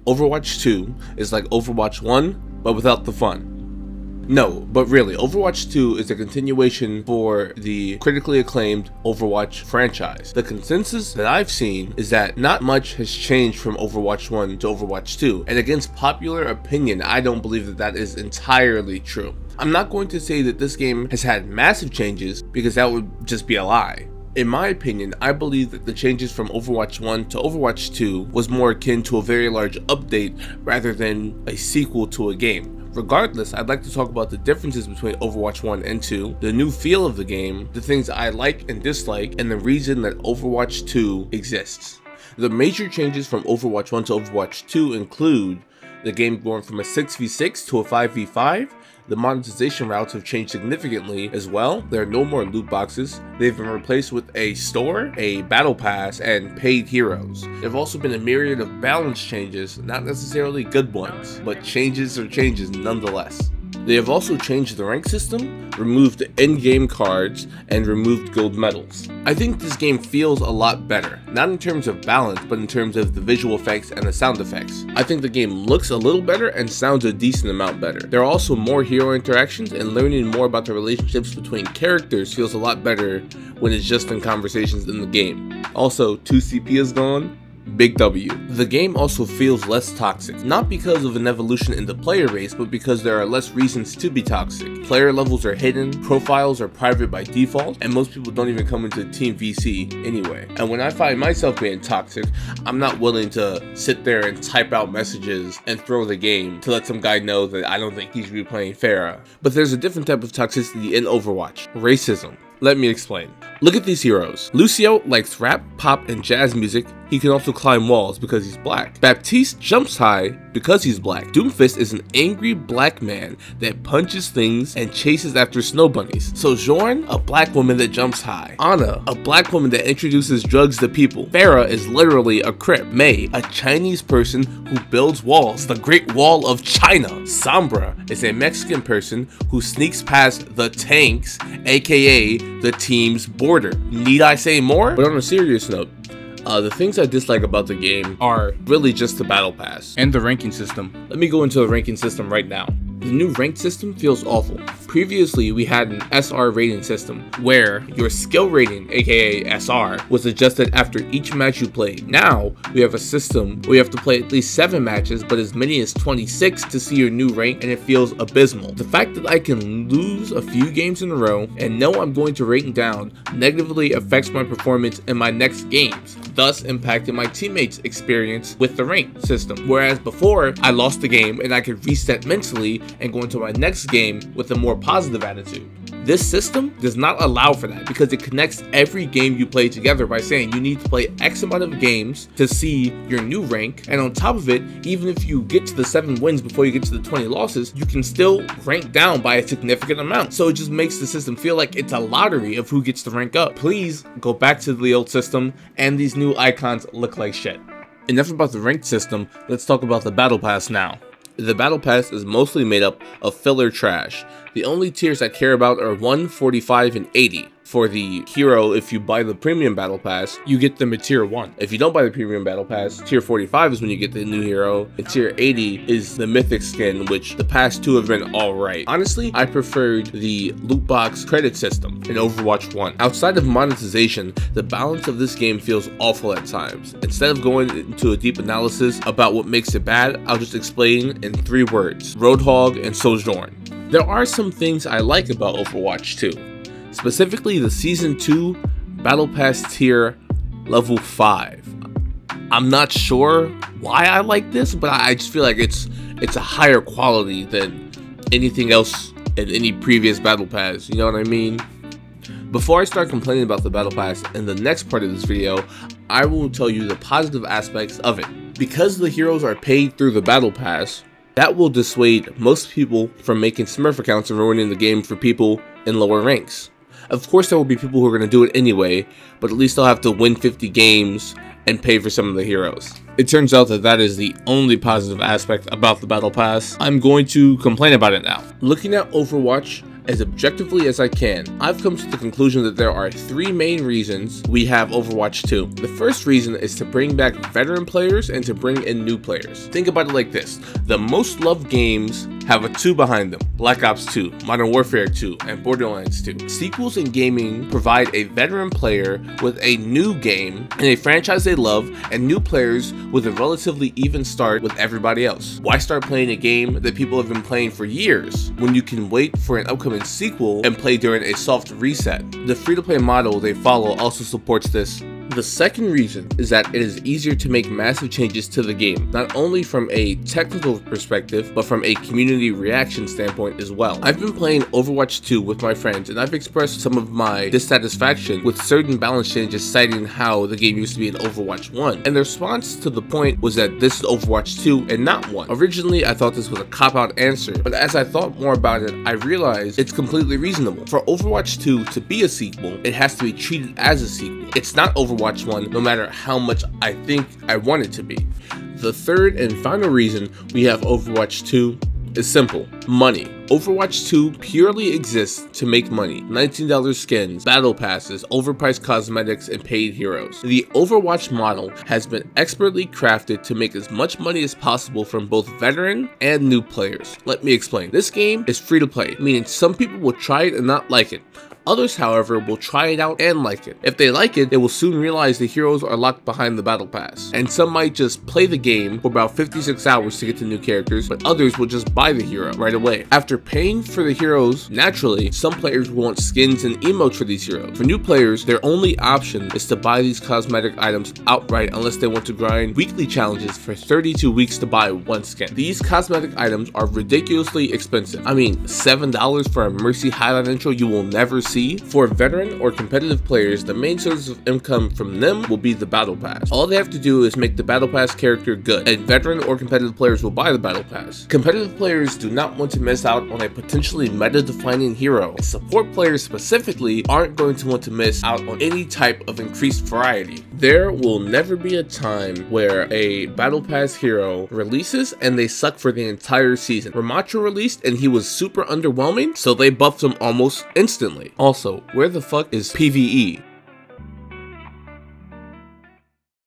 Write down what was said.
Overwatch 2 is like Overwatch 1, but without the fun. No, but really, Overwatch 2 is a continuation for the critically acclaimed Overwatch franchise. The consensus that I've seen is that not much has changed from Overwatch 1 to Overwatch 2, and against popular opinion, I don't believe that that is entirely true. I'm not going to say that this game has had massive changes, because that would just be a lie. In my opinion, I believe that the changes from Overwatch 1 to Overwatch 2 was more akin to a very large update rather than a sequel to a game. Regardless, I'd like to talk about the differences between Overwatch 1 and 2, the new feel of the game, the things I like and dislike, and the reason that Overwatch 2 exists. The major changes from Overwatch 1 to Overwatch 2 include the game going from a 6v6 to a 5v5, the monetization routes have changed significantly as well. There are no more loot boxes. They've been replaced with a store, a battle pass, and paid heroes. There have also been a myriad of balance changes, not necessarily good ones, but changes are changes nonetheless. They have also changed the rank system, removed in-game cards, and removed gold medals. I think this game feels a lot better, not in terms of balance, but in terms of the visual effects and the sound effects. I think the game looks a little better and sounds a decent amount better. There are also more hero interactions, and learning more about the relationships between characters feels a lot better when it's just in conversations in the game. Also, 2 CP is gone. Big W. The game also feels less toxic, not because of an evolution in the player base, but because there are less reasons to be toxic. Player levels are hidden, profiles are private by default, and most people don't even come into Team VC anyway. And when I find myself being toxic, I'm not willing to sit there and type out messages and throw the game to let some guy know that I don't think he should be playing Pharah. But there's a different type of toxicity in Overwatch: racism. Let me explain. Look at these heroes. Lucio likes rap, pop, and jazz music. He can also climb walls because he's black. Baptiste jumps high because he's black. Doomfist is an angry black man that punches things and chases after snow bunnies. Sojourn, a black woman that jumps high. Ana, a black woman that introduces drugs to people. Pharah is literally a Crip. Mei, a Chinese person who builds walls, the Great Wall of China. Sombra is a Mexican person who sneaks past the tanks, aka the team's border. Need I say more? But on a serious note, the things I dislike about the game are really just the battle pass and the ranking system. Let me go into the ranking system right now. The new rank system feels awful. Previously, we had an SR rating system where your skill rating, aka SR, was adjusted after each match you played. Now, we have a system where you have to play at least 7 matches, but as many as 26 to see your new rank, and it feels abysmal. The fact that I can lose a few games in a row and know I'm going to rank down negatively affects my performance in my next games, thus impacting my teammates' experience with the rank system. Whereas before, I lost the game and I could reset mentally and go into my next game with a more positive attitude. This system does not allow for that because it connects every game you play together by saying you need to play X amount of games to see your new rank, and on top of it, even if you get to the 7 wins before you get to the 20 losses, you can still rank down by a significant amount. So it just makes the system feel like it's a lottery of who gets to rank up. Please go back to the old system, and these new icons look like shit. Enough about the ranked system, let's talk about the battle pass now. The battle pass is mostly made up of filler trash. The only tiers I care about are 1, 45, and 80. For the hero, if you buy the premium battle pass, you get them at tier 1. If you don't buy the premium battle pass, tier 45 is when you get the new hero, and tier 80 is the mythic skin, which the past 2 have been alright. Honestly, I preferred the loot box credit system in Overwatch 1. Outside of monetization, the balance of this game feels awful at times. Instead of going into a deep analysis about what makes it bad, I'll just explain in 3 words: Roadhog and Sojourn. There are some things I like about Overwatch 2. Specifically the Season 2 Battle Pass tier level 5. I'm not sure why I like this, but I just feel like it's a higher quality than anything else in any previous Battle Pass, you know what I mean? Before I start complaining about the Battle Pass in the next part of this video, I will tell you the positive aspects of it. Because the heroes are paid through the Battle Pass, that will dissuade most people from making Smurf accounts and ruining the game for people in lower ranks. Of course there will be people who are going to do it anyway, but at least they'll have to win 50 games and pay for some of the heroes. It turns out that that is the only positive aspect about the Battle Pass. I'm going to complain about it now. Looking at Overwatch as objectively as I can, I've come to the conclusion that there are 3 main reasons we have Overwatch 2. The first reason is to bring back veteran players and to bring in new players. Think about it like this: the most loved games have a 2 behind them: Black Ops 2, Modern Warfare 2, and Borderlands 2. Sequels in gaming provide a veteran player with a new game and a franchise they love, and new players with a relatively even start with everybody else. Why start playing a game that people have been playing for years when you can wait for an upcoming sequel and play during a soft reset? The free-to-play model they follow also supports this. The second reason is that it is easier to make massive changes to the game, not only from a technical perspective, but from a community reaction standpoint as well. I've been playing Overwatch 2 with my friends, and I've expressed some of my dissatisfaction with certain balance changes, citing how the game used to be in Overwatch 1, and the response to the point was that this is Overwatch 2 and not 1. Originally, I thought this was a cop-out answer, but as I thought more about it, I realized it's completely reasonable. For Overwatch 2 to be a sequel, it has to be treated as a sequel. It's not Overwatch 1, no matter how much I think I want it to be. The third and final reason we have Overwatch 2 is simple: money. Overwatch 2 purely exists to make money. $19 skins, battle passes, overpriced cosmetics, and paid heroes. The Overwatch model has been expertly crafted to make as much money as possible from both veteran and new players. Let me explain. This game is free to play, meaning some people will try it and not like it. Others, however, will try it out and like it. If they like it, they will soon realize the heroes are locked behind the battle pass. And some might just play the game for about 56 hours to get to new characters, but others will just buy the hero right away. After paying for the heroes, naturally, some players will want skins and emotes for these heroes. For new players, their only option is to buy these cosmetic items outright unless they want to grind weekly challenges for 32 weeks to buy 1 skin. These cosmetic items are ridiculously expensive. I mean, $7 for a Mercy highlight intro you will never see. For veteran or competitive players, the main source of income from them will be the battle pass. All they have to do is make the battle pass character good, and veteran or competitive players will buy the battle pass. Competitive players do not want to miss out on a potentially meta-defining hero, and support players specifically aren't going to want to miss out on any type of increased variety. There will never be a time where a battle pass hero releases and they suck for the entire season. Ramattra released and he was super underwhelming, so they buffed him almost instantly. Also, where the fuck is PvE?